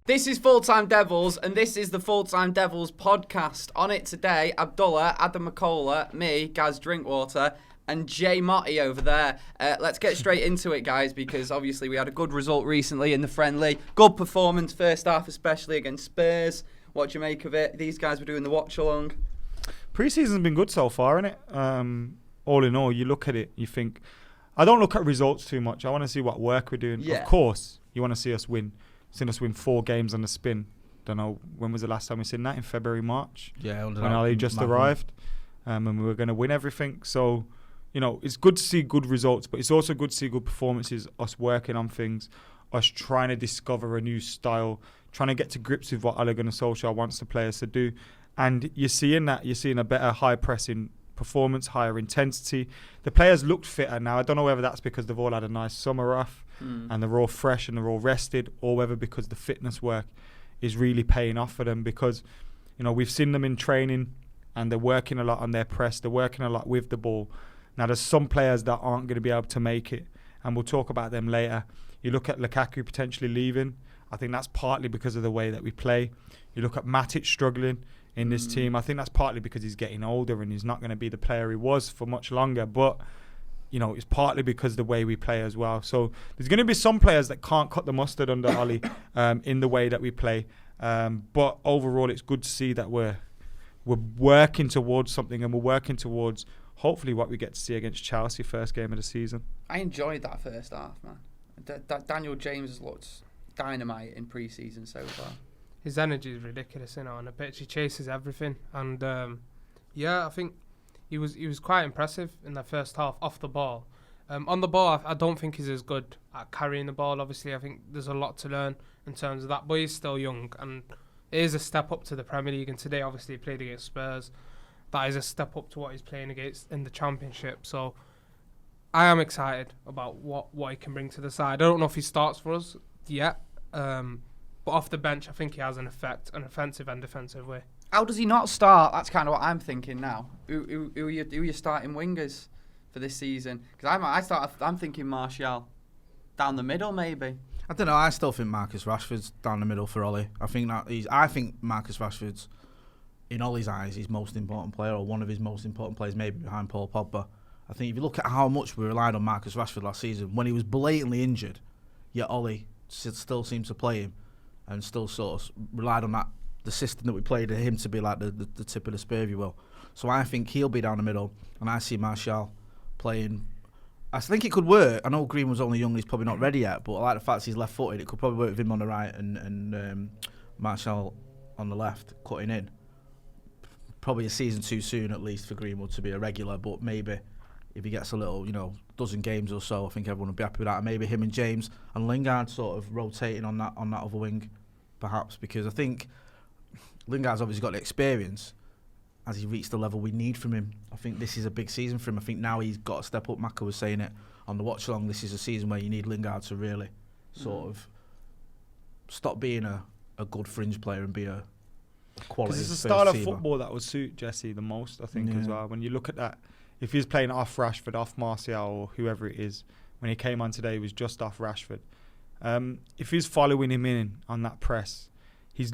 This is Full Time Devils, and this is the Full Time Devils podcast. On it today, Abdullah, Adam McCullough, me, Gaz Drinkwater, and Jay Motti over there. Let's get straight into it, guys, because obviously we had a good result recently in the friendly. Good performance first half, especially against Spurs. What do you make of it? These guys were doing the watch-along. Pre-season's been good so far, isn't it? All in all, you look at it, you think... I don't look at results too much. I want to see what work we're doing. Yeah. Of course, you want to see us win. Seen us win 4 games on the spin. Don't know, when was the last time we seen that? In February, March? Yeah. When Ali just arrived. And we were going to win everything. So, you know, it's good to see good results, but it's also good to see good performances, us working on things, us trying to discover a new style, trying to get to grips with what Ole Gunnar Solskjaer wants the players to do. And you're seeing that. You're seeing a better high-pressing performance, higher intensity. The players looked fitter now. I don't know whether that's because they've all had a nice summer off and they're all fresh and they're all rested, or whether because the fitness work is really paying off for them, because, you know, we've seen them in training and they're working a lot on their press. They're working a lot with the ball. Now, there's some players that aren't going to be able to make it, and we'll talk about them later. You look at Lukaku potentially leaving. I think that's partly because of the way that we play. You look at Matic struggling in this team. I think that's partly because he's getting older and he's not going to be the player he was for much longer. But, you know, it's partly because of the way we play as well. So there's going to be some players that can't cut the mustard under Ollie in the way that we play. But overall, it's good to see that we're working towards something, and we're working towards hopefully what we get to see against Chelsea first game of the season. I enjoyed that first half, man. Daniel James has looked dynamite in pre-season so far. His energy is ridiculous, you know, on the pitch. He chases everything, and I think he was quite impressive in the first half off the ball. On the ball, I don't think he's as good at carrying the ball. Obviously, I think there's a lot to learn in terms of that, but he's still young, and it is a step up to the Premier League. And today, obviously, he played against Spurs. That is a step up to what he's playing against in the Championship. So I am excited about what he can bring to the side. I don't know if he starts for us yet. But off the bench, I think he has an effect, an offensive and defensive way. How does he not start? That's kind of what I'm thinking now. Who are your starting wingers for this season? Because I'm thinking Martial down the middle, maybe. I don't know. I still think Marcus Rashford's down the middle for Ollie. I think Marcus Rashford's, in Ollie's eyes, his most important player, or one of his most important players, maybe behind Paul Pogba. I think if you look at how much we relied on Marcus Rashford last season, when he was blatantly injured, yet Ollie still seems to play him, and still sort of relied on that, the system that we played, him to be like the tip of the spear, if you will. So I think he'll be down the middle, and I see Martial playing. I think it could work. I know Green was only young, he's probably not ready yet, but I like the fact he's left-footed. It could probably work with him on the right and Martial on the left, cutting in. Probably a season too soon, at least, for Greenwood to be a regular, but maybe if he gets a little, dozen games or so, I think everyone will be happy with that. And maybe him and James and Lingard sort of rotating on that other wing, perhaps, because I think Lingard's obviously got the experience. As he reached the level we need from him, I think this is a big season for him. I think now he's got to step up. Maka was saying it on the watch along. This is a season where you need Lingard to really sort of stop being a good fringe player and be a quality. Because it's a style of football that would suit Jesse the most, I think, as well. When you look at that, if he's playing off Rashford, off Martial, or whoever it is, when he came on today, he was just off Rashford. If he's following him in on that press, he's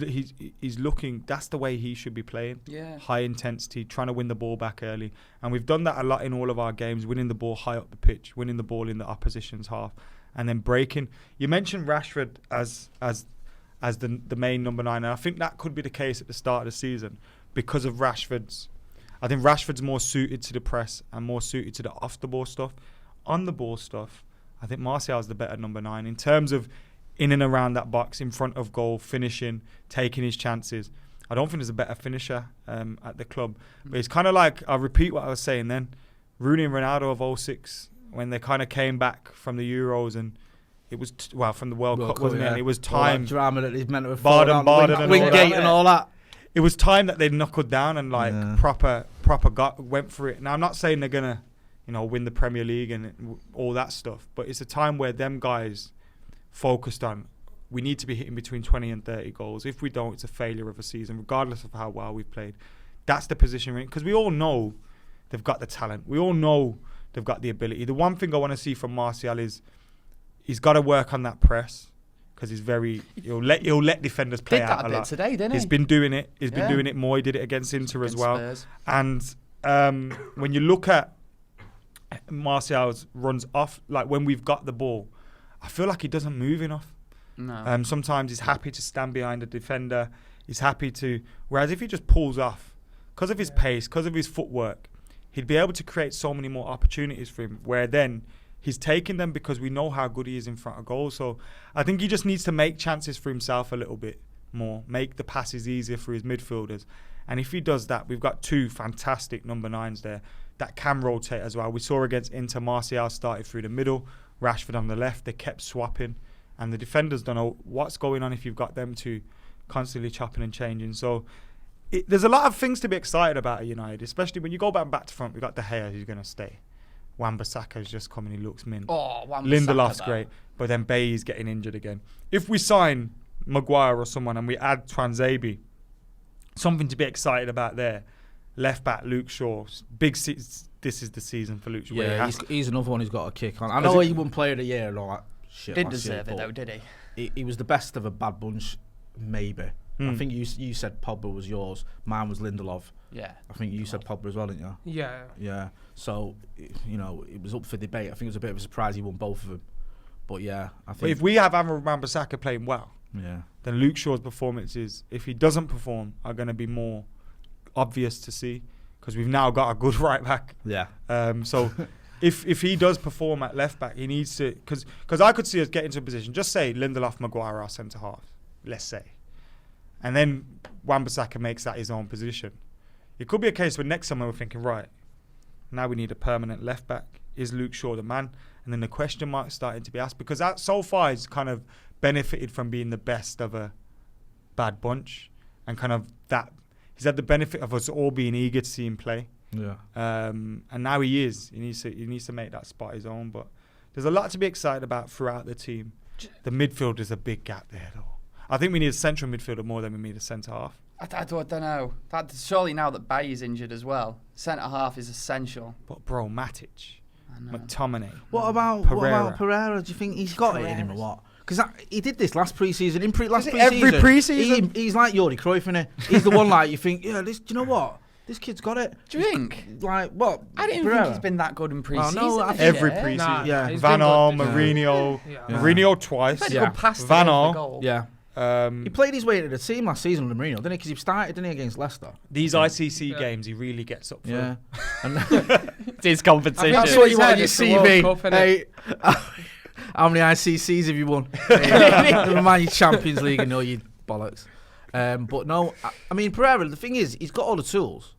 looking. That's the way he should be playing. Yeah. High intensity, trying to win the ball back early, and we've done that a lot in all of our games. Winning the ball high up the pitch, winning the ball in the opposition's half, and then breaking. You mentioned Rashford as the main number 9, and I think that could be the case at the start of the season because of Rashford's. I think Rashford's more suited to the press and more suited to the off-the-ball stuff. On the ball stuff, I think Martial's the better number 9 in terms of in and around that box, in front of goal, finishing, taking his chances. I don't think there's a better finisher at the club. But it's kind of like, I'll repeat what I was saying then, Rooney and Ronaldo of 06, when they kind of came back from the Euros, and it was, from the World Cup, wasn't it? And it was time. All that drama that he's meant to have Barden Wingate and all that. It was time that they knuckled down and proper went for it. Now, I'm not saying they're going to, win the Premier League and all that stuff, but it's a time where them guys focused on, we need to be hitting between 20 and 30 goals. If we don't, it's a failure of a season, regardless of how well we've played. That's the position we're in, because we all know they've got the talent. We all know they've got the ability. The one thing I want to see from Martial is he's got to work on that press. because he'll let defenders play Did out that a a bit lot. today, didn't he? He's been doing it. He's Yeah. been doing it more. He did it against Inter as Against well. Spurs. And when you look at Martial's runs off, like when we've got the ball, I feel like he doesn't move enough. No. Sometimes he's happy to stand behind a defender. He's happy to. Whereas if he just pulls off, because of his pace, because of his footwork, he'd be able to create so many more opportunities for him. Where then he's taking them because we know how good he is in front of goal. So I think he just needs to make chances for himself a little bit more, make the passes easier for his midfielders. And if he does that, we've got 2 fantastic number 9s there that can rotate as well. We saw against Inter, Martial started through the middle, Rashford on the left. They kept swapping, and the defenders don't know what's going on if you've got them 2 constantly chopping and changing. So there's a lot of things to be excited about at United, especially when you go back to front. We've got De Gea, who's going to stay. Wan-Bissaka's just coming, he looks mint. Oh, Lindelof's great, but then Bailly's getting injured again. If we sign Maguire or someone and we add Twanzebe, something to be excited about there. Left back Luke Shaw, this is the season for Luke Shaw. Yeah, he's another one who's got a kick on. I know he won Player of the Year and all that shit. Didn't deserve it though, did he? He was the best of a bad bunch, maybe. I think you said Pogba was yours. Mine was Lindelof. Yeah. I think you said Pogba as well, didn't you? Yeah. Yeah. So, you know, it was up for debate. I think it was a bit of a surprise he won both of them. But yeah, I think. But if we have Wan-Bissaka playing well, yeah, then Luke Shaw's performances, if he doesn't perform, are going to be more obvious to see because we've now got a good right back. Yeah. So if he does perform at left back, he needs to because I could see us get into a position. Just say Lindelof, Maguire are centre half, let's say, and then Wan-Bissaka makes that his own position. It could be a case where next summer we're thinking, right, now we need a permanent left back. Is Luke Shaw the man? And then the question mark starting to be asked because that so far he's kind of benefited from being the best of a bad bunch and kind of that he's had the benefit of us all being eager to see him play. Yeah. And now he is. He needs to make that spot his own. But there's a lot to be excited about throughout the team. The midfield is a big gap there, though. I think we need a central midfielder more than we need a centre half. I don't know. Surely now that Bailly's injured as well, centre half is essential. But bro, Matic, McTominay, What about Pereira? Do you think he's got it in him or what? Because he did this last pre-season. Last pre-season, every pre-season? He's like Jordi Cruyff, isn't he? He's the one like you think, yeah, do you know what? This kid's got it. Do you think? Like, what? I didn't think he's been that good in pre-season. Every pre-season. Nah, Yeah. he's been Van Gaal, good this Mourinho, year. Yeah. Mourinho twice. He's had a Yeah. good pass to Van the Gaal. goal. Yeah. He played his way into the team last season under Mourinho, didn't he? Because he started, didn't he, against Leicester? These ICC games, he really gets up for. Yeah. And It's his competition. that's what you want on your It's the World CV. Cup, innit? Hey, how many ICCs have you won? Never mind your Champions League and all you bollocks. But no, I mean, Pereira, the thing is, he's got all the tools.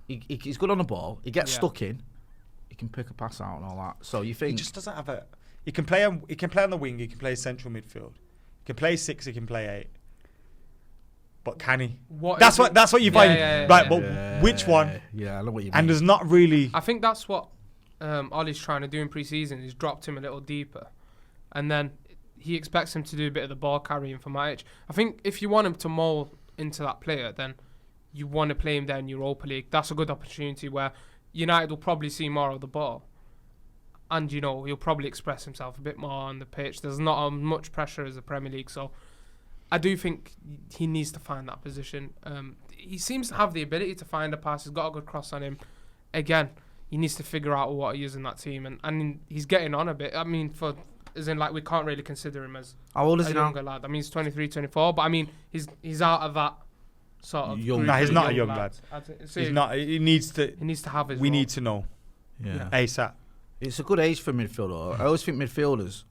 He's good on the ball. He gets stuck in. He can pick a pass out and all that. So you think... He just doesn't have a... He can play on the wing, he can play central midfield. He can play 6, he can play 8. But can he? That's what you find. Right, but which one? Yeah, I know what you mean. And there's not really... I think that's what Ollie's trying to do in pre-season. He's dropped him a little deeper. And then he expects him to do a bit of the ball carrying for Matic. I think if you want him to mould into that player, then you want to play him there in Europa League. That's a good opportunity where United will probably see more of the ball. And, you know, he'll probably express himself a bit more on the pitch. There's not as much pressure as the Premier League. So I do think he needs to find that position. He seems to have the ability to find a pass. He's got a good cross on him. Again, he needs to figure out what he is in that team. And he's getting on a bit. I mean, we can't really consider him as how old is he a now? younger lad. I mean, he's 23, 24. But, I mean, he's out of that sort of... Young. No, he's not a young lad. So He's not. He needs to... He needs to have his We role. need to know. Yeah. ASAP. It's a good age for midfielder. I always think midfielders,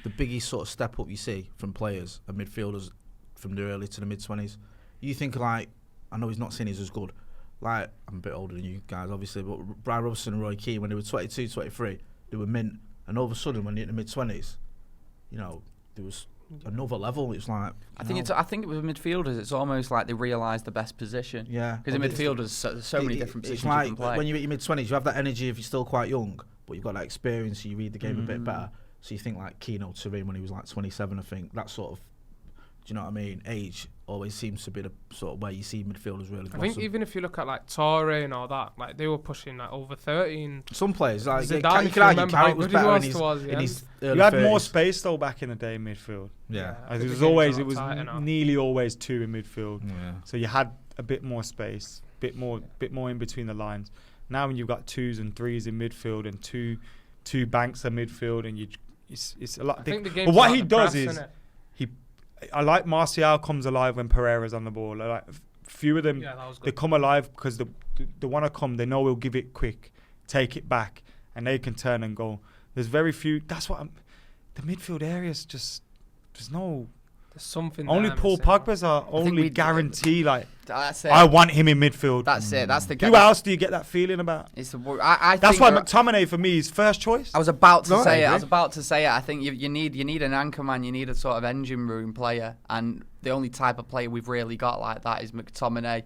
the biggest sort of step up you see from players are midfielders from the early to the mid-20s. You think like, I know he's not seen he's as good. Like, I'm a bit older than you guys, obviously, but Brian Robson and Roy Keane, when they were 22, 23, they were mint. And all of a sudden, when they hit the mid-20s, you know, there was another level. It's like... I think with midfielders, it's almost like they realise the best position. Yeah. Because in midfielders, there's so many different positions you can play. When you're at your mid-20s, you have that energy if you're still quite young, but you've got that experience, so you read the game a bit better. So you think like Keno Turin when he was like 27, I think, that sort of you know what I mean? Age always seems to be the sort of where you see midfielders really blossom. I think even if you look at like Torre and all that, like they were pushing like over 30. And some players, like Zidane, you if could you argue remember how Carrick was good he better was in towards the end. his early You had 30s. more space though back in the day in midfield. Yeah. I It think was the game's always a it lot was tighter now. nearly always 2 in midfield. Yeah. So you had a bit more space, bit more in between the lines. Now when you've got 2s and 3s in midfield and two banks of midfield, and it's a lot. I think the But game's what about he the does press, is innit? I like Martial comes alive when Pereira's on the ball. I like few of them. Yeah, that was They good. come alive because they want to come. They know we'll give it quick, take it back, and they can turn and go. There's very few. That's what the midfield areas just. There's no. There's something Only there Paul missing. Pogba's are only guarantee. Like That's it. I want him in midfield. That's it. That's the. Who else do you get that feeling about? It's the. I That's think why McTominay for me is first choice. I was about to Right, say it. I I was agree. about to say it. I think you need an anchor man. You need a sort of engine room player, and the only type of player we've really got like that is McTominay.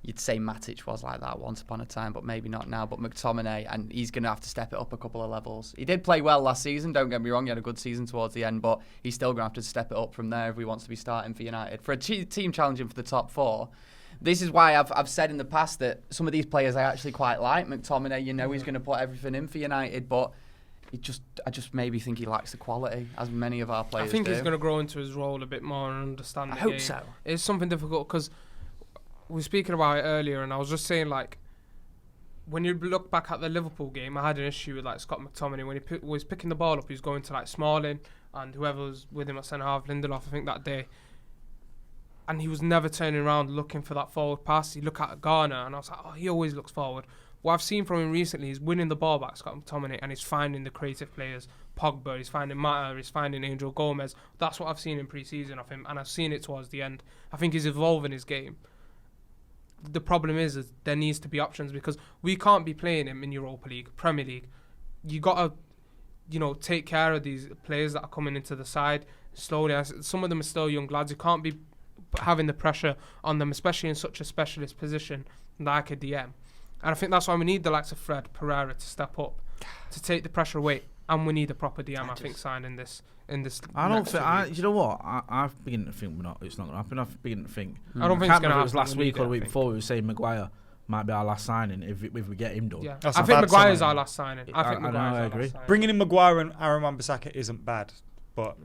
You'd say Matic was like that once upon a time, but maybe not now. But McTominay, and he's going to have to step it up a couple of levels. He did play well last season, don't get me wrong. He had a good season towards the end, but he's still going to have to step it up from there if he wants to be starting for United. For a team challenging for the top 4, this is why I've said in the past that some of these players I actually quite like. McTominay, he's going to put everything in for United, but I just maybe think he lacks the quality, as many of our players I think do. he's going to grow into his role a bit more and understand the I hope game. so. It's something difficult because we were speaking about it earlier, and I was just saying, like, when you look back at the Liverpool game, I had an issue with like Scott McTominay when he was picking the ball up. He was going to like Smalling and whoever was with him at centre half, Lindelof, I think that day, and he was never turning around looking for that forward pass. He looked at Garner, and I was like, oh, he always looks forward. What I've seen from him recently is winning the ball back, Scott McTominay, and he's finding the creative players. Pogba, he's finding Mata, he's finding Angel Gomez. That's what I've seen in pre-season of him, and I've seen it towards the end. I think he's evolving his game. The problem is there needs to be options because we can't be playing him in Europa League, Premier League. You got to, take care of these players that are coming into the side slowly. Some of them are still young lads. You can't be having the pressure on them, especially in such a specialist position like a DM. And I think that's why we need the likes of Fred, Pereira to step up, to take the pressure away. And we need a proper DM, I think, signed in this. I don't next think. two weeks. You know what? I've begun to think it's not going to happen. I've begun to think. I don't think I it's can't going to remember happen. if it was last We need week or it, the I week think. before. We were saying Maguire might be our last signing if we get him done. Yeah, That's I a think bad Maguire's signing. our last signing. I think I know, Maguire's I our agree. last signing. Bringing in Maguire and Aaron Wan-Bissaka isn't bad, but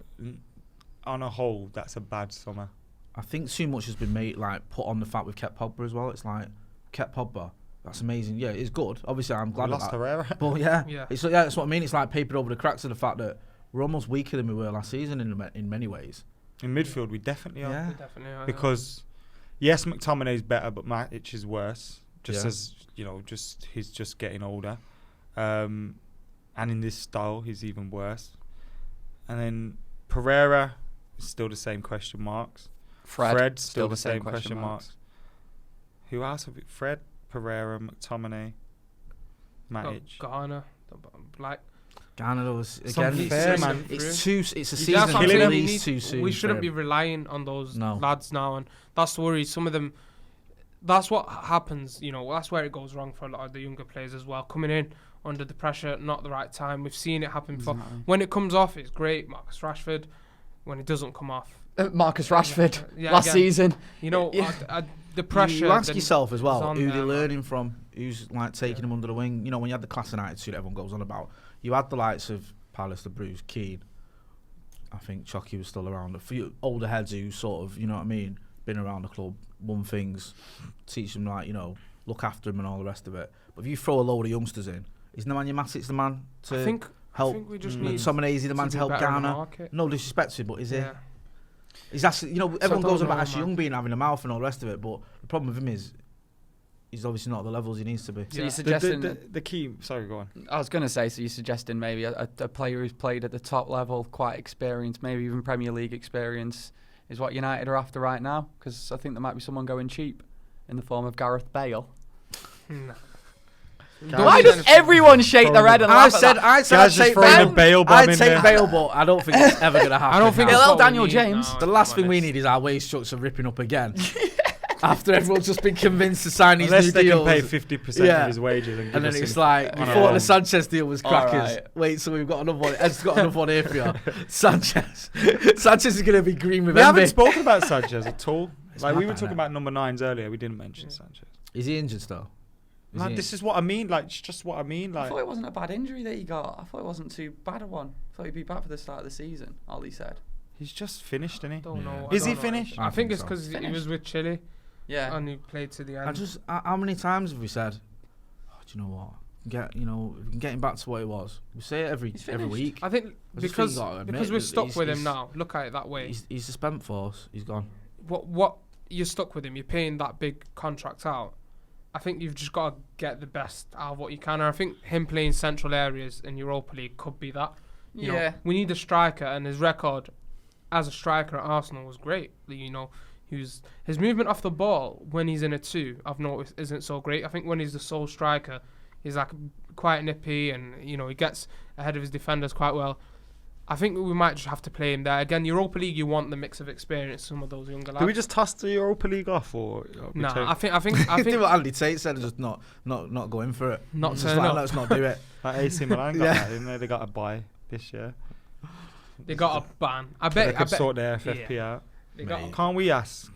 on a whole, that's a bad summer. I think too much has been made put on the fact we've kept Pogba as well. It's like kept Pogba. That's amazing. Yeah, it's good. Obviously, I'm glad We of lost that. Herrera. But yeah, Yeah. that's what I mean. It's like papered over the cracks of the fact that we're almost weaker than we were last season in many ways. In midfield, we definitely are. Yeah. We definitely are, Because, yes, McTominay's better, but Matic is worse. Just Yeah. as, he's just getting older. And in this style, he's even worse. And then Pereira is still the same question marks. Fred still the same question marks. Who else have we? Fred, Pereira, McTominay, Matic. Garner, like Ghana was Some again. fair, It's, man. it's too. It's a that's season what I'm killing to him. saying, release too soon. we for shouldn't him. be relying on those No. lads now, and that's the worry. Some of them, that's what happens. That's where it goes wrong for a lot of the younger players as well. Coming in under the pressure, not the right time. We've seen it happen before. When it comes off, it's great. Marcus Rashford. When it doesn't come off, Marcus Rashford Yeah, last again. season. Yeah. The pressure. You ask then yourself as is well on who there, they're man. learning from, who's taking them under the wing. When you had the class and attitude everyone goes on about, you had the likes of Palace, the Bruce, Keane. I think Chucky was still around. A few older heads who sort of, been around the club, won things, teach them look after them and all the rest of it. But if you throw a load of youngsters in, isn't Nemanja Matic the man to I think help? we just need McTominay is the man to to be help better in the Ghana. market. No disrespect to him, but is he? Yeah. He's actually, everyone I don't goes on about know, Ashley man. Young being having a mouth and all the rest of it, but the problem with him is he's obviously not at the levels he needs to be. So Yeah. you're suggesting... The key... Sorry, go on. I was going to say, so you're suggesting maybe a player who's played at the top level, quite experienced, maybe even Premier League experience, is what United are after right now? Because I think there might be someone going cheap in the form of Gareth Bale. No. Why does everyone shake their head and laugh at that? I said Guys just throwing a Bale bomb I'd in take there. Bale, but I don't think it's ever going to happen. I don't think Hello, that's what we Daniel need James. now, the to last be thing we honest. need is our wage structure ripping up again. after everyone's just been convinced to sign these Unless new they deals. can pay 50% of his wages. And then give us it's him like, we on a thought loan. the Sanchez deal was crackers. Alright. Wait, so we've got another one. Ed's got another one here for you. Sanchez is going to be green with We haven't envy. spoken about Sanchez at all. Like, mad, we were innit? talking about number 9s earlier. We didn't mention Sanchez. Is he injured still? Man, this is what I mean. Like, it's just what I mean. I Like, thought it wasn't a bad injury that he got. I thought it wasn't too bad a one. I thought he'd be back for the start of the season, Ollie said. he's just finished, isn't he? Don't know. Is I he don't know. finished? I think it's so. because he Finished. was with Chile Yeah. and he played to the end. How many times have we said, oh, do you know what? We can get him back to what he was. We say it every He's every finished. week. I think I just think because you gotta admit because we're that stuck with him he's- now. Look at it that way. He's a spent force. He's gone. What you're stuck with him. You're paying that big contract out. I think you've just got to get the best out of what you can. And I think him playing central areas in Europa League could be that. You know, we need a striker, and his record as a striker at Arsenal was great. You know, his movement off the ball when he's in a 2, I've noticed, isn't so great. I think when he's the sole striker, he's like quite nippy, and you know he gets ahead of his defenders quite well. I think we might just have to play him there again. Europa League, you want the mix of experience. Some of those younger lads. Do we just toss the Europa League off, or we Nah, take- I think Do what Andy Tate said, just not go in for it. Not Just turn like, up. let's not do it. like AC Milan got Yeah. that, didn't they? They got a buy this year. they got a ban. I They bet. I could bet sort their FFP out. they got. Mate. Can't we ask?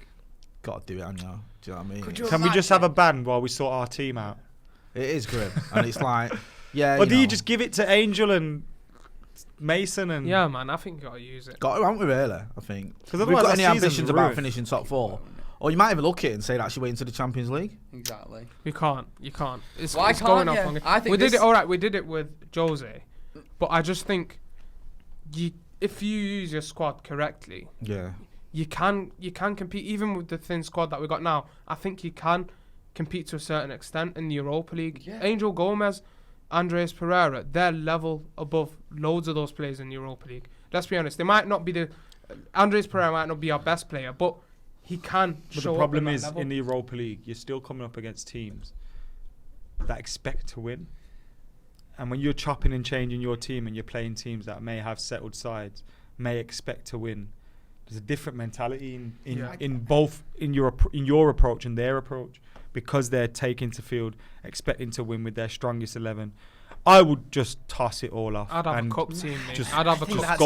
Got to do it, Anya. Do you know what I mean? Could you Can we just have a ban while we sort our team out? It is grim, and it's like, yeah. Or do you know, just give it to Angel and Mason and? Yeah, man. I think you got to use it. got to, haven't we? Really, I think. 'Cause We've otherwise got our any season's ambitions about ruined. finishing top 4, or you might even look at it and say actually waiting to the Champions League. Exactly. You can't. You can't. It's, Why it's going can't off you? on it. I think we did this- it. All right. We did it with Jose, but I just think if you use your squad correctly, Yeah. you can compete even with the thin squad that we got now. I think you can compete to a certain extent in the Europa League. Yeah. Angel Gomez, Andres Pereira, they're level above loads of those players in the Europa League. Let's be honest. They might not be Andres Pereira might not be our best player, but he can But show the problem up at is that level. in the Europa League, you're still coming up against teams that expect to win. And when you're chopping and changing your team and you're playing teams that may have settled sides, may expect to win, there's a different mentality in both in your approach and their approach, because they're taking to field expecting to win with their strongest 11. I would just toss it all off. I'd have a and cup team, mate. just- I'd have a think cup. that's-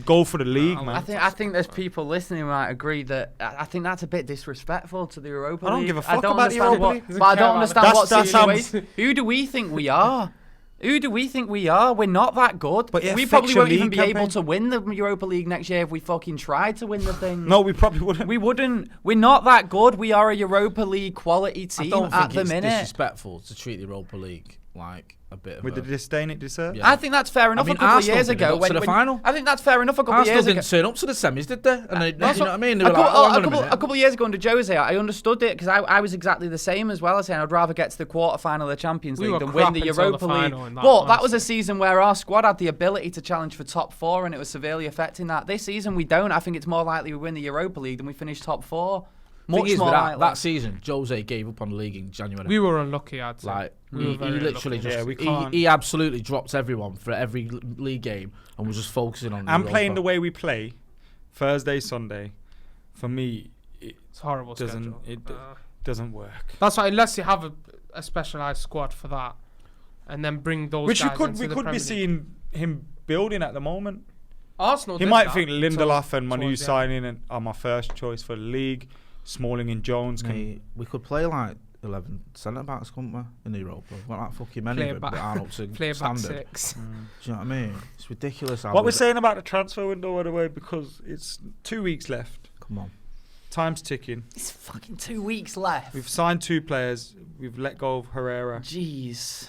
go for the league, No, man. I think there's people listening who might agree that I think that's a bit disrespectful to the Europa I don't League. give a fuck don't about the understand Europa what- League. Doesn't But I care don't about understand that. what That's situation. Who do we think we are? Who do we think we are? We're not that good. But it We affects probably your won't even league be able campaign. to win the Europa League next year if we fucking tried to win the thing. No, we probably wouldn't. We wouldn't. We're not that good. We are a Europa League quality I team don't at think the it's minute. disrespectful to treat the Europa League like a bit of With the disdain it deserves. Yeah. I think that's fair enough. mean, a couple of Arsenal years didn't ago, get to the final. I think that's fair enough. A couple of Arsenal years ago. didn't turn up to the semis, did they? And they, you know what I mean? They A were like, couple, oh, a hang on a couple- minute. a couple of years ago under Jose, I understood it because I was exactly the same as well. I saying I'd rather get to the quarterfinal of the Champions We League were than win crap the until Europa the League. final in that, But that was honestly. a season where our squad had the ability to challenge for top 4, and it was severely affecting that. This season we don't. I think it's more likely we win the Europa League than we finish top 4. Thing Much is, more with likely. that season, Jose gave up on the league in January. We were unlucky, I'd say. Like We were he very literally unlucky. just we can't- he absolutely dropped everyone for every league game and was just focusing on. And playing the way we play, Thursday, Sunday, for me, it It's a horrible doesn't schedule. doesn't work. That's why, unless you have a specialised squad for that, and then bring those Which guys we could into we the could Premier be League. seeing him building at the moment. Arsenal. He did might that think Lindelof and Manu towards the end. signing are my first choice for the league. Smalling and Jones can. Mate, we could play like 11 centre backs, couldn't we? In Europa, we've got like fucking many Play of them back- that aren't up to Play back standard. 6. Do you know what I mean? It's ridiculous. How What we're we- saying about the transfer window, by the way, because it's 2 weeks left. Come on. Time's ticking. It's fucking 2 weeks left. We've signed 2 players. We've let go of Herrera. Jeez.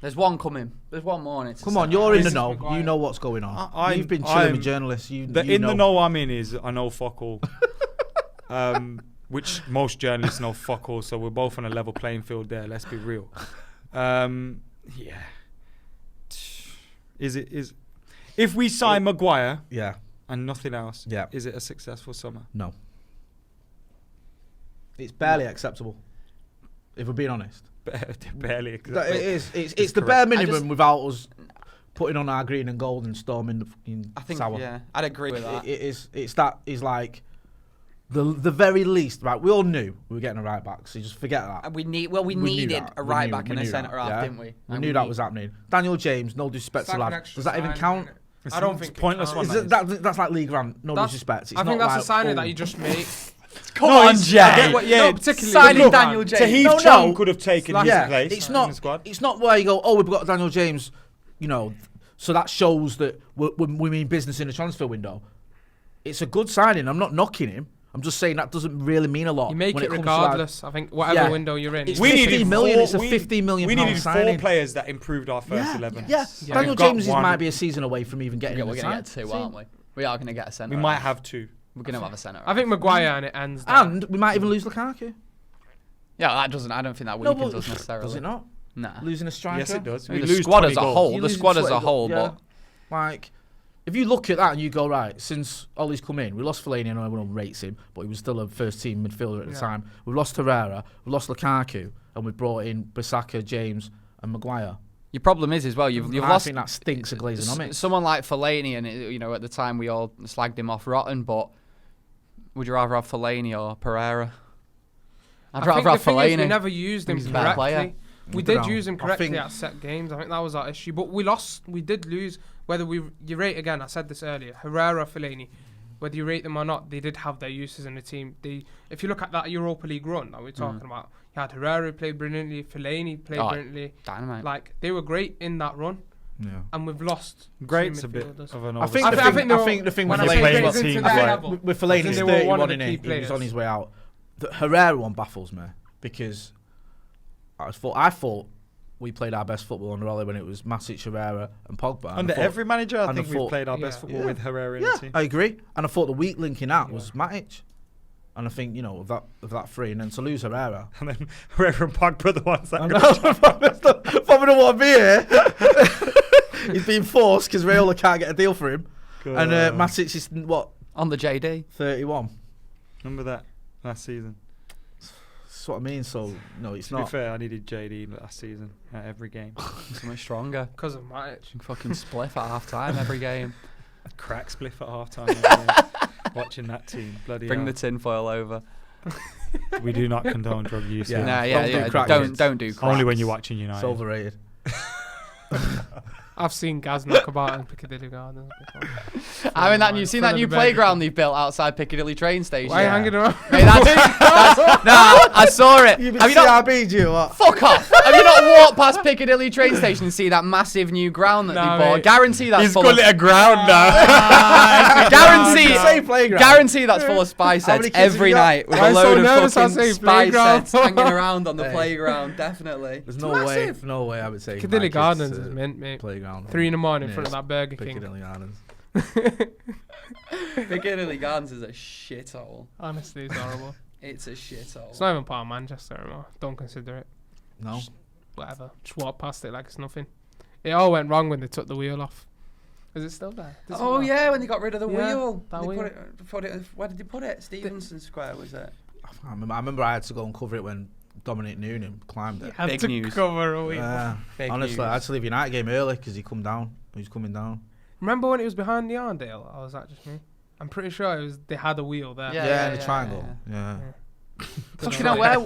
There's one coming. There's one more. In it to Come say. on, you're in the This is know. Maguire. You know what's going on. I'm- You've been chilling I'm- with journalists. You In know. the know I'm in is I know fuck all. Which most journalists know fuck all, so we're both on a level playing field there, let's be real. Yeah. If we sign Maguire Yeah. and nothing else, Yeah. is it a successful summer? No. It's barely acceptable. If we're being honest. Barely. It is. It's the correct. bare I minimum just- without us putting on our green and gold and storming the fucking I think, sour. yeah, I'd agree with that. It is. It's that is like the very least, right? We all knew we were getting a right back, so you just forget that. We needed a right back and a centre half, didn't we? We knew that was happening. Daniel James, no disrespect to lad. Does that even count? I don't think it's pointless one. That's like League Rant. No disrespect. I think that's a signing that you just make. Come on, Jay. No, particularly signing Daniel James. Tahith Chong could have taken his place. It's not. It's not where you go. Oh, we've got Daniel James. So that shows that we mean business in the transfer window. It's a good signing. I'm not knocking him. I'm just saying that doesn't really mean a lot. You make it regardless. I think whatever window you're in. It's 50 million. It's a 50 million We needed signing. 4 players that improved our first 11. Yeah. Daniel James might be a season away from even getting. We're going to get 2, aren't we? We are going to get a centre. We might have 2. We're going to have a centre. I think Maguire and it ends. And we might even lose Lukaku. Yeah, that doesn't. I don't think that weakens us necessarily. Does it not? Nah. Losing a striker. Yes, it does. The squad as a whole. The squad as a whole, but like. If you look at that and you go, right, since Ollie's come in, we lost Fellaini, I know everyone rates him, but he was still a first-team midfielder at the time. We've lost Herrera, we've lost Lukaku, and we've brought in Bissaka, James, and Maguire. Your problem is as well, you've lost... I think that stinks of glazing someone like Fellaini, and at the time we all slagged him off rotten, but would you rather have Fellaini or Pereira? I'd rather have Fellaini. We never used him correctly. We did use him correctly at set games. I think that was our issue. But we did lose. Whether you rate, again, I said this earlier, Herrera, Fellaini, whether you rate them or not, they did have their uses in the team. If you look at that Europa League run that we're talking about, you had Herrera who played brilliantly, Fellaini played brilliantly. Dynamite. Like, they were great in that run. Yeah. And we've lost. Great's a bit of an I think the thing with Fellaini is 31 in it. He was on his way out. The Herrera one baffles me because I thought we played our best football under Ole when it was Matic, Herrera and Pogba. Under every manager, I think we've played our best football with Herrera in the team. I agree. And I thought the weak link in that was Matic. And I think, of that 3, and then to lose Herrera. And then Herrera and Pogba the ones that probably don't want to be here. He's being forced because Raiola can't get a deal for him. And Matic is, what? On the JD. 31. Remember that last season? That's what I mean. So, no, it's not. To be fair, I needed JD last season at every game. So much stronger. Because of Matic. Fucking spliff at half-time every game. Crack spliff at half-time. Watching that team. Bloody Bring hell. the tinfoil over. We do not condone drug use. Don't do crack. Only when you're watching United. It's overrated. I've seen Gaz knock about in Piccadilly Gardens before. I mean, you've seen that new playground they've built outside Piccadilly train station. Why are you hanging around? Mate, I saw it. You've been CRB'd you or what? Fuck off. Have you not walked past Piccadilly train station and see that massive new ground that they bought? Guarantee that's full of... He's called it a ground now. Guarantee that's full of spice heads every night with a load of fucking spice heads hanging around on the playground. Definitely. There's no way I would say Piccadilly Gardens is mint, mate. Playground. 3 in the morning in front of that Burger King. Piccadilly Gardens. Piccadilly Gardens is a shithole. Honestly, it's horrible. It's a shithole. It's not even part of Manchester anymore. Don't consider it. No. Just whatever. Just walk past it like it's nothing. It all went wrong when they took the wheel off. Is it still there? When they got rid of the wheel. Put it. Where did they put it? Stevenson Square, was it? I remember I had to go and cover it when Dominic Noonan climbed it. Big news. Cover a wheel. Honestly, I had to leave United game early because he come down. He was coming down. Remember when it was behind the Arndale? Or was that just me? I'm pretty sure they had a wheel there. Yeah, the triangle. Yeah. Fucking hell, where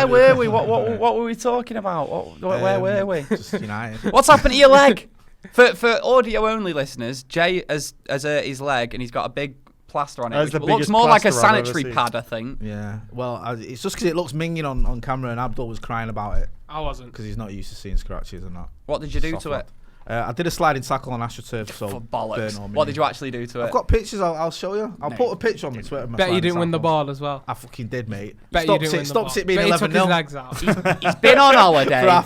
were we? What were we talking about? Where were we? Just United. What's happened to your leg? For audio only listeners, Jay has his leg and he's got a big plaster on it, which looks more like a sanitary pad, I think. Yeah. Well, it's just because it looks minging on camera, and Abdul was crying about it. I wasn't, because he's not used to seeing scratches and that. What did you do to it? I did a sliding tackle on AstroTurf, so for bollocks. What did you actually do to it? I've got pictures. I'll show you. I'll put a picture on the Twitter. Bet you didn't win the ball as well. I fucking did, mate. Bet you didn't win the ball. Stopped it being 11-0. He's been on holiday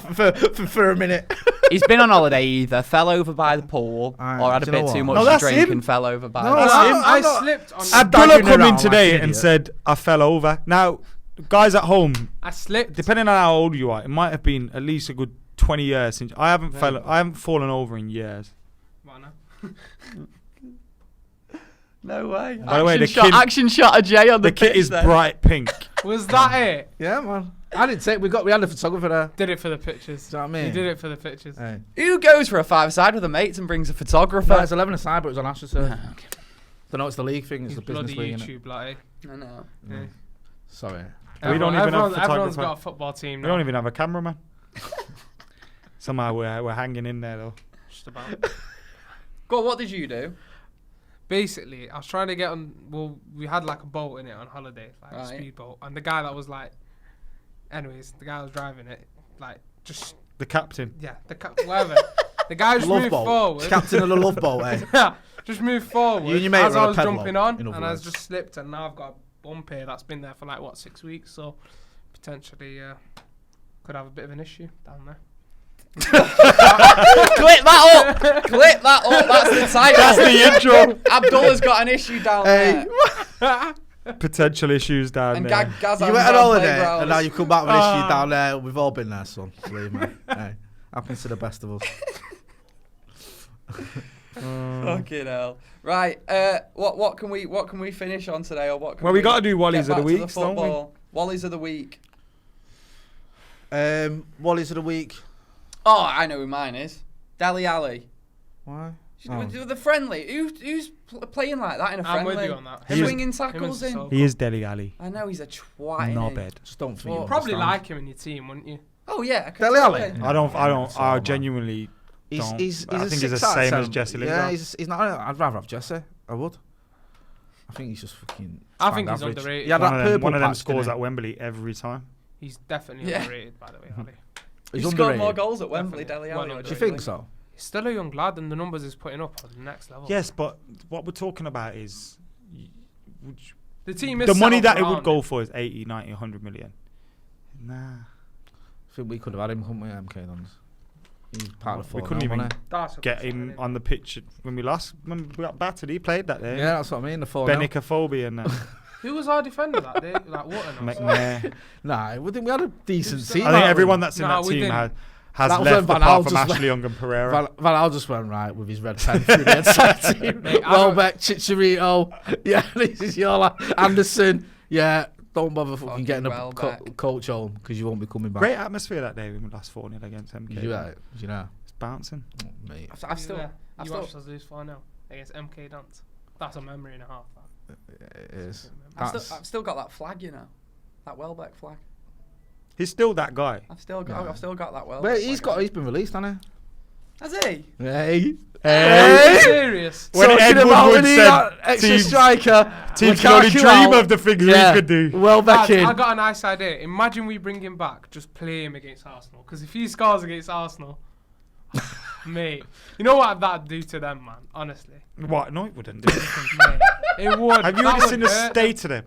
for a minute. He's been on holiday. Either fell over by the pool or had a bit too much to drink and fell over by. No, that's him. I slipped on. Abdullah come in today and said I fell over. Now, guys at home, I slipped. Depending on how old you are, it might have been at least a good 20 years since I haven't fallen over in years. No way. By the way, action shot of Jay on the kit is bright pink. Was that it? Yeah, man. I didn't say we had a photographer there. Did it for the pictures. Do you know what I mean? He did it for the pictures. Hey. Who goes for a 5-a-side with a mates and brings a photographer? No, it's 11 aside, but it was on AstroTurf. Don't know, it's the league thing. It's the business league. YouTube, like. I know. Yeah. Sorry. We don't even have Everyone's photographer. got a football team We now. don't even have a cameraman. Somehow we're hanging in there though. Just about. Go on, what did you do? Basically, I was trying to get on. Well, we had like a boat in it on holiday, like a Right. speedboat, and the guy that was like, anyways, the guy that was driving it, like just The captain. whatever. The guy just Love moved boat. forward. Captain of the love boat, eh? Yeah, just moved forward You and your mate as were on I a was pedal, jumping on, in and other I was words. just slipped, and now I've got a bump here that's been there for like 6 weeks, so potentially could have a bit of an issue down there. Clip that up! Clip that up! That's the title. That's the intro. Abdullah's got an issue down Hey. there. Potential issues down And there. Gaz You went on holiday and now you've come back with issues down there. We've all been there, son. Believe me. Hey, happens to the best of us. Fucking hell. Right, what can we finish on today, or what can Well, we got to do Wallies get of the back to week, don't we? football? Wallies of the week. Wallies of the week. Oh, I know who mine is. Dele Alli. Why? The friendly. Who's playing like that in a I'm friendly? with you on that. Swinging tackles in. He is Dele Alli. I know he's a twat. No innit? bed. Just don't think Well, you Probably understand. like him in your team, wouldn't you? Oh yeah. Dele Alli? I genuinely don't. He's I a think he's the 6 out of same as 10. Jesse Yeah, Lingard. he's not. I'd rather have Jesse. I would. I think he's just fucking. I think bang he's average. underrated. He had that purple one of them patch, scores didn't at Wembley every time. He's definitely Yeah. underrated, by the way, Ali. he? He He's scored more underrated. goals at Wembley, Definitely. Dele Alli. Well, or Do do you think so? He's still a young lad, and the numbers he's putting up are the next level. Yes, but what we're talking about is The team is the money set that up it would around go for is 80, 90, 100 million. Nah. I think we could have had him, couldn't we, MK Dons? He's part of the We four couldn't now, even wasn't That's a get good him signing. on the pitch when we got battered. He played that he? day. Yeah, that's what I mean. The 4-0. Benicophobia and that. Who was our defender that day? Like Wharton or something? McNair. Nah, we had a decent Who's team. I think everyone that's in Nah, that we team didn't. has That was left when Van apart Gaal from just Ashley Young and Pereira. Van Gaal just went right with his red pen through the entire team. Mate, I Welbeck, Chicharito. Yeah, this is your lad. Anderson. Yeah, don't bother fucking Fucking getting a Welbeck. coach home because you won't be coming back. Great atmosphere that day when we lost 4-0 against MK. You know? You know? It's bouncing. Oh, mate. I've still. Yeah. I've You still. watched us lose 4-0 against MK Dons. That's a memory and a half. That. It is. I've still got that flag, you know, that Welbeck flag. He's still that guy. I've still got that Welbeck. Well, he's flag. been released, hasn't Has he? he? Hey. Are you serious? When Talking Ed about Woodward when he said got extra teams- striker. Teams can only Lukaku dream out. of the things Yeah. he could do. Welbeck Lads, in. I got a nice idea. Imagine we bring him back, just play him against Arsenal. Because if he scores against Arsenal, mate, you know what that'd do to them, man? Honestly, What? No, it wouldn't do anything. mate, it would. Have you That ever seen would the hurt state of them?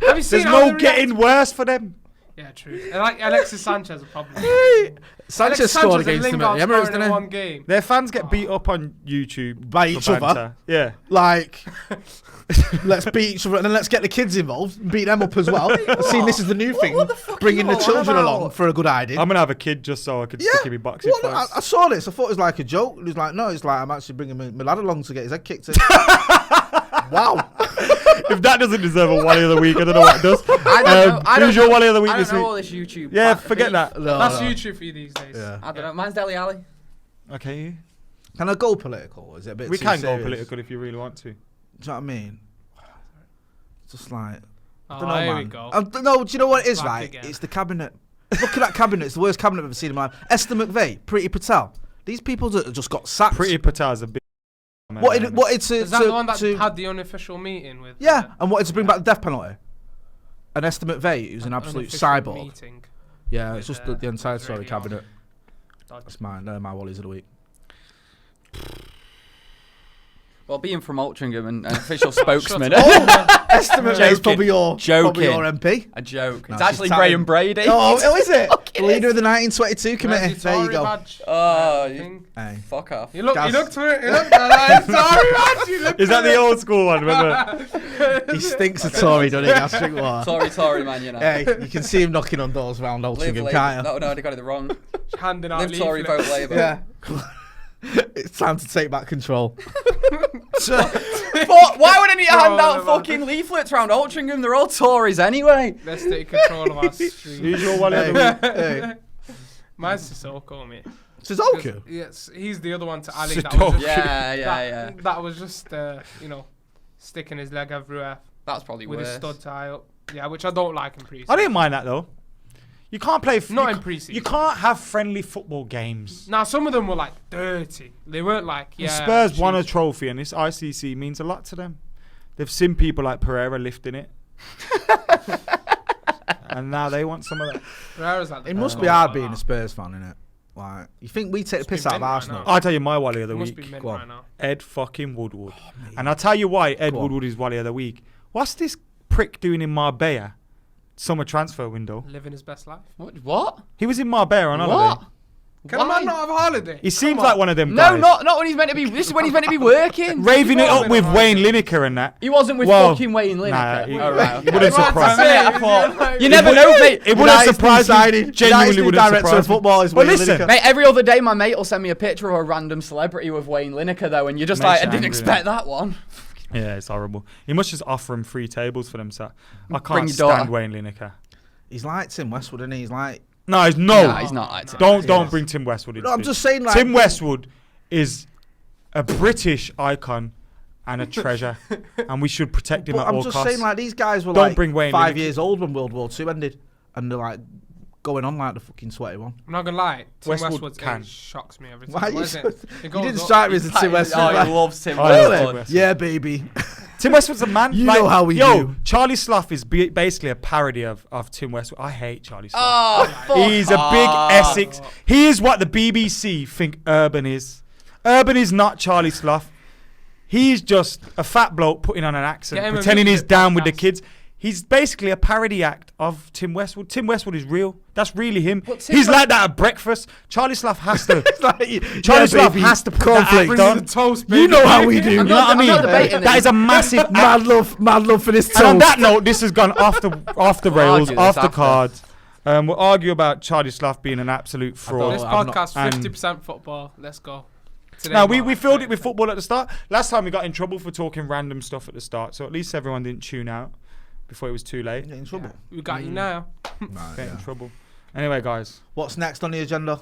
Have you seen There's how no they getting react? worse for them. Yeah, true. And like Alexis Sanchez will probably. Sanchez scored against him at the Emirates, in didn't he? one game. Their fans get beat up on YouTube By for each other? banter. Yeah. Like, let's beat each other and then let's get the kids involved and beat them up as well. I've seen this is the new thing, what the fuck are bringing you the all children about? along for a good idea. I'm gonna have a kid just so I could Yeah. stick him in boxing What? I fights. saw this. I thought it was like a joke. It was like, no, it's like I'm actually bringing my lad along to get his head kicked in. Wow. If that doesn't deserve a Wally of the week, I don't know what does. I don't know. I don't Who's your know- Wally of the week I this don't know week? all this YouTube. Yeah, back forget beef. that. No, That's no. YouTube for you these days. Yeah. I don't know. Mine's Dele Alli. Okay. Can I go political? Or is it a bit We too can serious? go political if you really want to. Do you know what I mean? Just like, Oh, don't know, here man. we go. No, do you know what it is, Back right? again. It's the cabinet. Look at that cabinet. It's the worst cabinet I've ever seen in my life. Esther McVeigh, Priti Patel. These people that just got sacked. Pretty Patal's a big. Wanted to, Is that the one that to had the unofficial meeting with? yeah, and wanted to bring back the death penalty. And Esther McVeigh, who's an absolute unofficial cyborg. meeting. Yeah, it's with, just the entire Israeli story cabinet. Dodge. That's mine. They're my Wallies of the week. Well, being from Altrincham and an official spokesman. Esther McVeigh's Joking. probably your MP. A joke. No, It's actually she's Graham Brady. Oh, is it? Fuck it Leader is. of the 1922 committee. Where's There your you go. Tory badge? Oh, Thing? Hey. Fuck off. You look Gaz. for it. You looked at that. Sorry, man. You looked Is that for the it. old school one? Remember? He stinks of Tory, doesn't he? Gastric water. Sorry, man, you know. Hey, you can see him knocking on doors around Live Altrincham, Labour. can't you? No, they got it wrong. Handing out Live Tory, vote leaflets. Labour. Yeah. It's time to take back control. But why would I need to hand out Bro, fucking leaflets around Altrincham? They're all Tories anyway. Let's take control of our Who's street. your Wally of the week? Hey. Mine's Sissoko, mate. Suzuki. Yes, he's the other one to Ali. Sissoko. Yeah. That was just, sticking his leg everywhere. That's probably with his worse. stud tie up. Yeah, which I don't like in pre-season. I didn't mind that though. You can't play. Not in pre-season. You can't have friendly football games. Now, some of them were like dirty. They weren't like, The Spurs won a trophy, and this ICC means a lot to them. They've seen people like Pereira lifting it. And now they want some of that. Pereira's like It must be hard being a Spurs fan, innit? Like, you think we take the piss out of Arsenal? I'll tell you my Wally of the Must be week. mint Go on. right now. Ed fucking Woodward. And I'll tell you why Ed Go on. Woodward is Wally of the week. What's this prick doing in Marbella? Summer transfer window. Living his best life. What? He was in Marbella on What? holiday. Can a man not have a holiday? He seems like one of them No, guys. not when he's meant to be. This is when he's meant to be working. Raving it He's up not with been Wayne on Lineker and that. He wasn't with Well, fucking Wayne Lineker. nah, he- Oh, right, he wouldn't okay. surprise For a minute, I thought, you never know, mate. It wouldn't surprise me. Genuinely wouldn't director surprise of me. football is Well, Wayne listen, Lineker. Mate, every other day my mate will send me a picture of a random celebrity with Wayne Lineker though, and you're just Makes like, I you didn't angry, expect that one. Yeah, it's horrible. He must just offer him free tables for them. So I Bring can't your daughter. stand Wayne Lineker. He's like Tim Westwood, isn't he? He's like... No, he's no. Nah, he's not like Tim. Don't bring Tim Westwood into No, I'm this. just saying, like... Tim Westwood is a British icon and a treasure, and we should protect him But at I'm all just costs. saying, like, these guys were Don't like bring Wayne 5 Lineker. years old when World War II ended, and they're like going on like the fucking sweaty one. I'm not gonna lie. Tim Westwood Westwood's can. age shocks me every time. Why are you What is so... it? It You goes didn't up. strike me as a Tim Westwood. Oh, fan. he loves Tim Oh, I love Westwood. Tim Westwood. Yeah, baby. Tim Westwood's a man. You know how we do. Charlie Slough is basically a parody of Tim Westwood. I hate Charlie Slough. Oh, fuck He's a big off. Essex. He is what the BBC think Urban is. Urban is not Charlie Slough. He's just a fat bloke putting on an accent, Get him a pretending he's music down with the podcast. kids. He's basically a parody act of Tim Westwood. Tim Westwood is real. That's really him. But Tim He's West- like that at breakfast. Charlie Slough has to. It's like, Charlie yeah, Slough baby, has to put that cornflakes act on. on. Toast, You know how we do. You I'm know not- what I I'm not mean? debating That this. is a massive Mad love for this toast. And on that note, this has gone off the rails, argue off this the after. cards. We'll argue about Charlie Slough being an absolute fraud. This I'm not- podcast, and- 50% football. Let's go. Today, No, we Mark, filled it with 30%. football at the start. Last time we got in trouble for talking random stuff at the start, so at least everyone didn't tune out before it was too late. Get in trouble. We got you now. Right, Get in yeah. trouble. Anyway, guys, What's next on the agenda?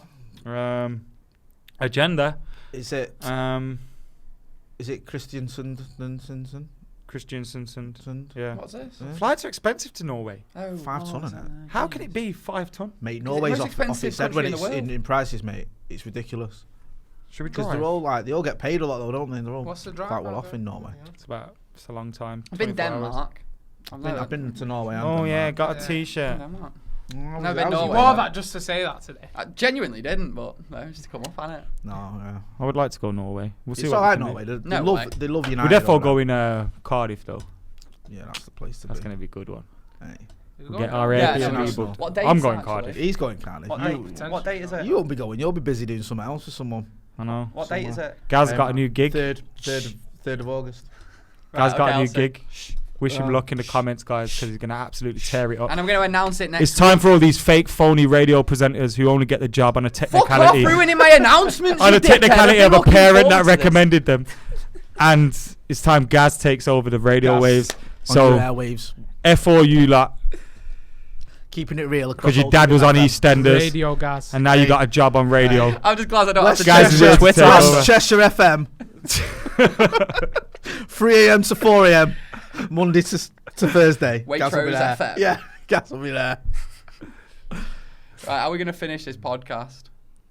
agenda. Is it Christiansen? Christiansen. Yeah. What's this? Yeah. Flights are expensive to Norway. Oh, 5 ton, what's innit? that? How can it be 5 ton? Mate, it Norway's most off expensive its head when country in it's the world? in prices, mate. It's ridiculous. Should we Because drive? they're all like, they all get paid a lot though, don't they? They're all What's the drive? quite well out off there? in Norway. It's a long time. I've been 24 hours. Denmark. I've been to Norway. and Oh yeah, Denmark. got a Yeah. t-shirt. Denmark. Oh, Never been how's Norway, it You though. wore going? that just to say that today. I genuinely didn't, but no, just to come off on it. No, yeah. I would like to go Norway. We'll see It's what we alright, can do. Norway. They, No love, way. they love United. We'll therefore over go in Cardiff though. there. Yeah, that's the place to That's be. going to be a good one. Hey. We'll get our Yeah, Airbnb it's booked. What date I'm is going that, Cardiff. actually? He's going Cardiff. What You, date? What date is it? you won't be going. You'll be busy doing something else with someone. I know. What date is it? Gaz got a new gig. 3rd of August. Gaz got okay, a new I'll say. gig. Wish him luck in the comments, guys, because he's going to absolutely tear it up. And I'm going to announce it next It's time for all these fake, phony radio presenters who only get the job on a Fuck off, technicality. ruining my announcements, On you a dickhead. technicality I've of been a looking parent forward that to this. recommended them. And it's time Gaz takes over the radio Gaz. waves. On your So, airwaves. F4 you lot, Keeping it real across because your all dad was on FM. EastEnders, Radio gas. and now you got a job on radio. I'm just glad I don't have to Guys, go we're to Twitter. take over. West Cheshire FM. 3 a.m. to 4 a.m. Monday to Thursday. Gaz will be Waitrose there. FM. Yeah, Gaz will be there. Right, are we going to finish this podcast?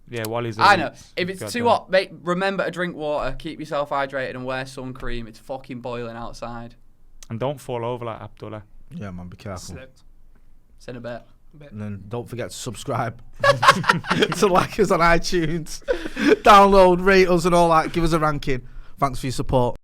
Yeah, Wally's. I know. If it's God too damn. hot, mate, remember to drink water, keep yourself hydrated, and wear sun cream. It's fucking boiling outside. And don't fall over like Abdullah. Yeah, man, be careful. Slipped. See in a bit. And then don't forget to subscribe. To like us on iTunes. Download, rate us and all that. Give us a ranking. Thanks for your support.